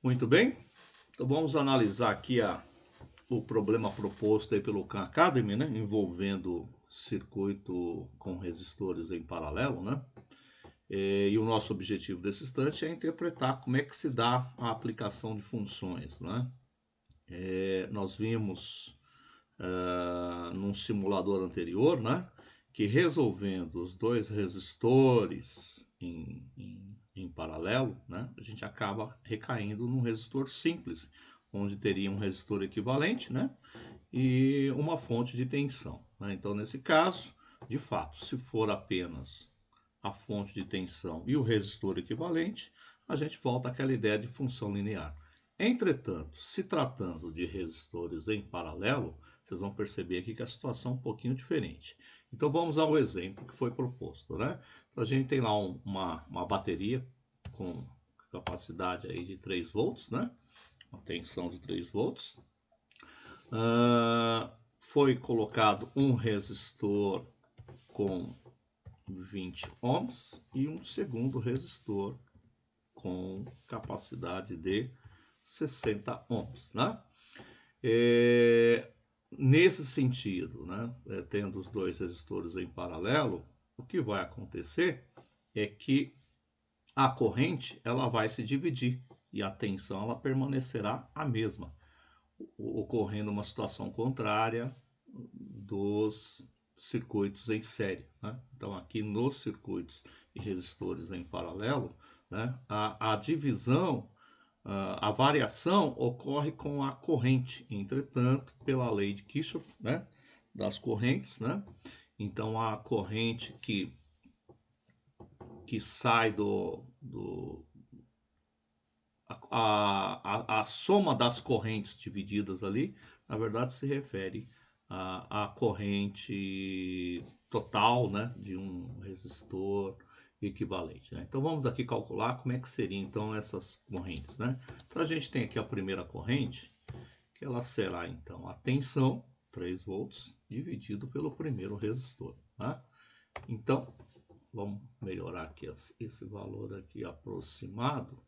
Muito bem, então vamos analisar aqui o problema proposto aí pelo Khan Academy, né, envolvendo circuito com resistores em paralelo, né? E o nosso objetivo desse instante é interpretar como é que se dá a aplicação de funções, né? Nós vimos num simulador anterior, né, que resolvendo os dois resistores em paralelo, né, a gente acaba recaindo num resistor simples, onde teria um resistor equivalente, né, e uma fonte de tensão, né? Então, nesse caso, de fato, se for apenas a fonte de tensão e o resistor equivalente, a gente volta àquela ideia de função linear. Entretanto, se tratando de resistores em paralelo, vocês vão perceber aqui que a situação é um pouquinho diferente. Então vamos ao exemplo que foi proposto, né? Então a gente tem lá uma bateria com capacidade aí de 3 volts, né? Uma tensão de 3 volts. Foi colocado um resistor com 20 ohms e um segundo resistor com capacidade de 60 ohms, né? Nesse sentido, né, tendo os dois resistores em paralelo, o que vai acontecer é que a corrente ela vai se dividir e a tensão ela permanecerá a mesma, ocorrendo uma situação contrária dos circuitos em série, né? Então aqui nos circuitos e resistores em paralelo, né, a divisão, a variação ocorre com a corrente. Entretanto, pela lei de Kirchhoff, né, das correntes, né, então a corrente que sai a soma das correntes divididas ali, na verdade se refere à corrente total, né, de um resistor equivalente, né? Então vamos aqui calcular como é que seriam então essas correntes, né? Então a gente tem aqui a primeira corrente, que ela será então a tensão, 3 volts, dividido pelo primeiro resistor, né? Então vamos melhorar aqui esse valor aqui aproximado.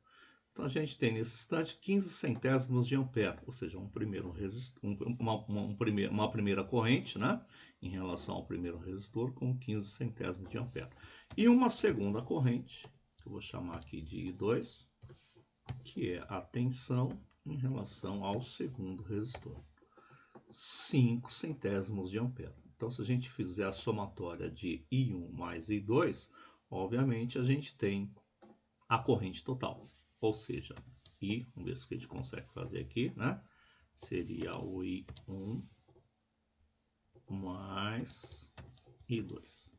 Então a gente tem nesse instante 15 centésimos de ampere, ou seja, uma primeira corrente, né, em relação ao primeiro resistor com 15 centésimos de ampere. E uma segunda corrente, que eu vou chamar aqui de I2, que é a tensão em relação ao segundo resistor, 5 centésimos de ampere. Então se a gente fizer a somatória de I1 mais I2, obviamente a gente tem a corrente total. Ou seja, I, vamos ver se a gente consegue fazer aqui, né? Seria o I1 mais I2.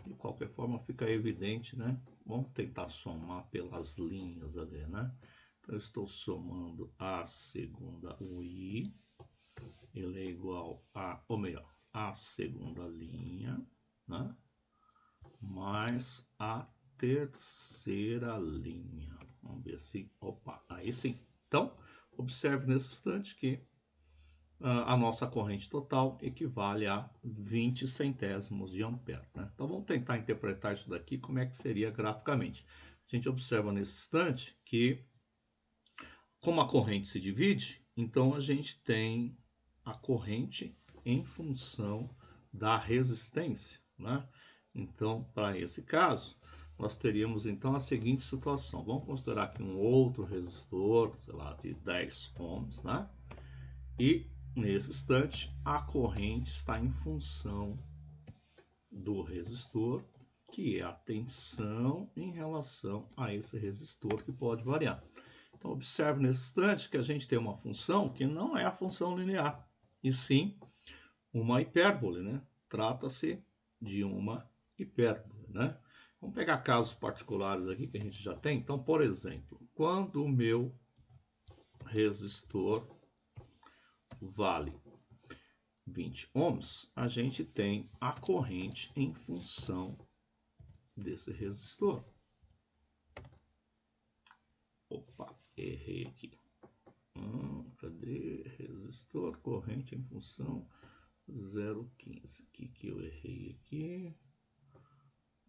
De qualquer forma, fica evidente, né? Vamos tentar somar pelas linhas ali, né? Então, eu estou somando a segunda, o I, ele é igual a, ou melhor, a segunda linha, né? Mais a terceira linha. Vamos ver se... Opa, aí sim. Então, observe nesse instante que a nossa corrente total equivale a 20 centésimos de ampere, né? Então, vamos tentar interpretar isso daqui, como é que seria graficamente. A gente observa nesse instante que, como a corrente se divide, então a gente tem a corrente em função da resistência, né? Então, para esse caso, nós teríamos então a seguinte situação. Vamos considerar aqui um outro resistor, sei lá, de 10 ohms, né? E nesse instante, a corrente está em função do resistor, que é a tensão em relação a esse resistor, que pode variar. Então, observe nesse instante que a gente tem uma função que não é a função linear, e sim uma hipérbole, né? Trata-se de uma hipérbole, né? Vamos pegar casos particulares aqui que a gente já tem. Então, por exemplo, quando o meu resistor vale 20 ohms, a gente tem a corrente em função desse resistor. Opa, errei aqui. Cadê? Resistor, corrente em função 0,15. O que eu errei aqui?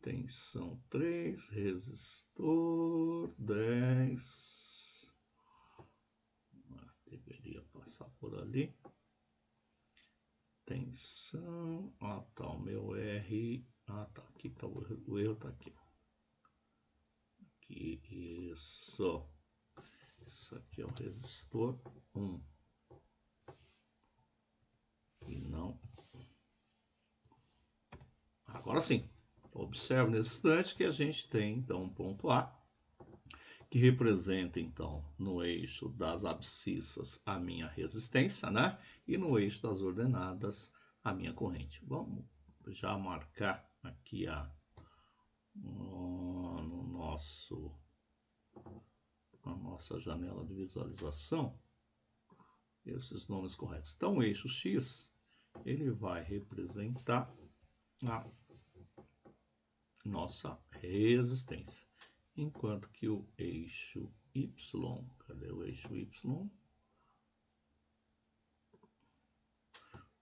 Tensão 3, resistor 10 começar por ali. Tensão. Ah, tá o meu R. Ah, tá. Aqui tá o erro, tá aqui. Aqui, isso. Isso aqui é o resistor 1. E não. Agora sim. Observe nesse instante que a gente tem, então, um ponto A, que representa, então, no eixo das abscissas a minha resistência, né? E no eixo das ordenadas a minha corrente. Vamos já marcar aqui na nossa janela de visualização esses nomes corretos. Então, o eixo X, ele vai representar a nossa resistência. Enquanto que o eixo Y, cadê o eixo Y?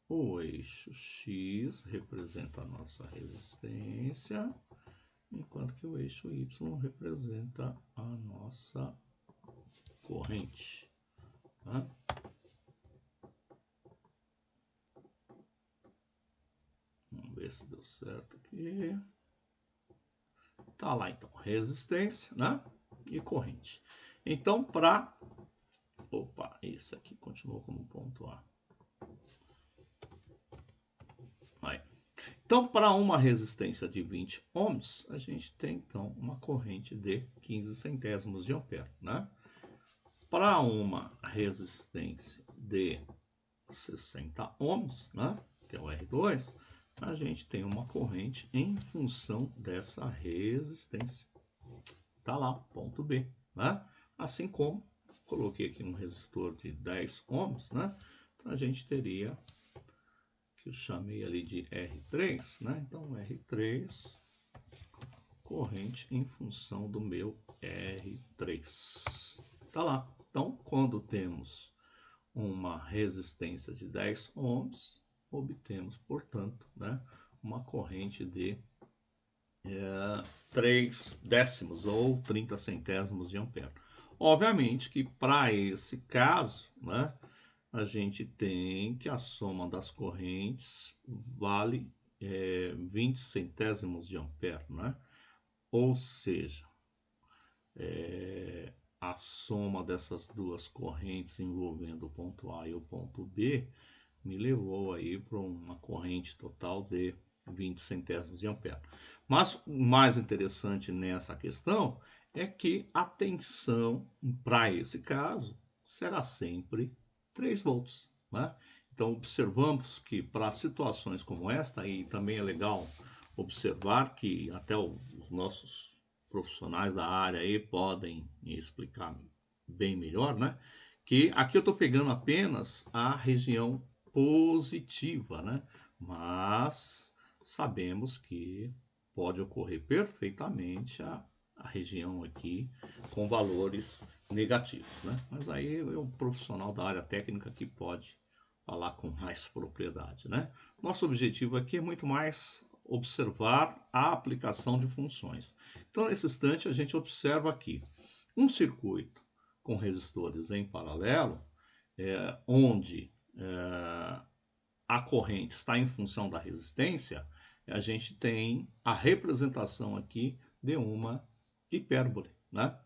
O eixo X representa a nossa resistência, enquanto que o eixo Y representa a nossa corrente. Tá? Vamos ver se deu certo aqui. Tá lá então, resistência, né? E corrente. Então, para... Opa, esse aqui continuou como ponto A. Aí. Então, para uma resistência de 20 ohms, a gente tem então uma corrente de 15 centésimos de ampere, né? Para uma resistência de 60 ohms, né? Que é o R2, a gente tem uma corrente em função dessa resistência. Tá lá, ponto B, né? Assim como coloquei aqui um resistor de 10 ohms, né? Então a gente teria, que eu chamei ali de R3, né? Então R3, corrente em função do meu R3. Tá lá. Então, quando temos uma resistência de 10 ohms, obtemos, portanto, né, uma corrente de 3 décimos ou 30 centésimos de ampere. Obviamente que para esse caso, né, a gente tem que a soma das correntes vale 20 centésimos de ampere, né? Ou seja, a soma dessas duas correntes envolvendo o ponto A e o ponto B me levou aí para uma corrente total de 20 centésimos de ampere. Mas o mais interessante nessa questão é que a tensão para esse caso será sempre 3 volts, né? Então observamos que para situações como esta, e também é legal observar que até os nossos profissionais da área aí podem explicar bem melhor, né? Que aqui eu estou pegando apenas a região positiva, né? Mas sabemos que pode ocorrer perfeitamente a região aqui com valores negativos, né? Mas aí é o profissional da área técnica que pode falar com mais propriedade, né? Nosso objetivo aqui é muito mais observar a aplicação de funções. Então, nesse instante, a gente observa aqui um circuito com resistores em paralelo, onde a corrente está em função da resistência, a gente tem a representação aqui de uma hipérbole, né?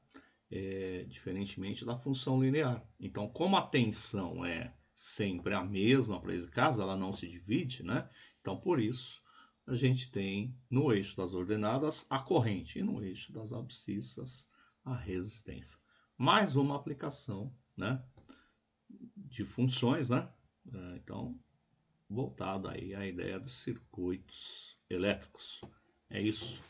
Diferentemente da função linear. Então, como a tensão é sempre a mesma para esse caso, ela não se divide, né? Então, por isso, a gente tem no eixo das ordenadas a corrente e no eixo das abscissas a resistência. Mais uma aplicação, né, de funções, né? Então, voltado aí à ideia dos circuitos elétricos. É isso.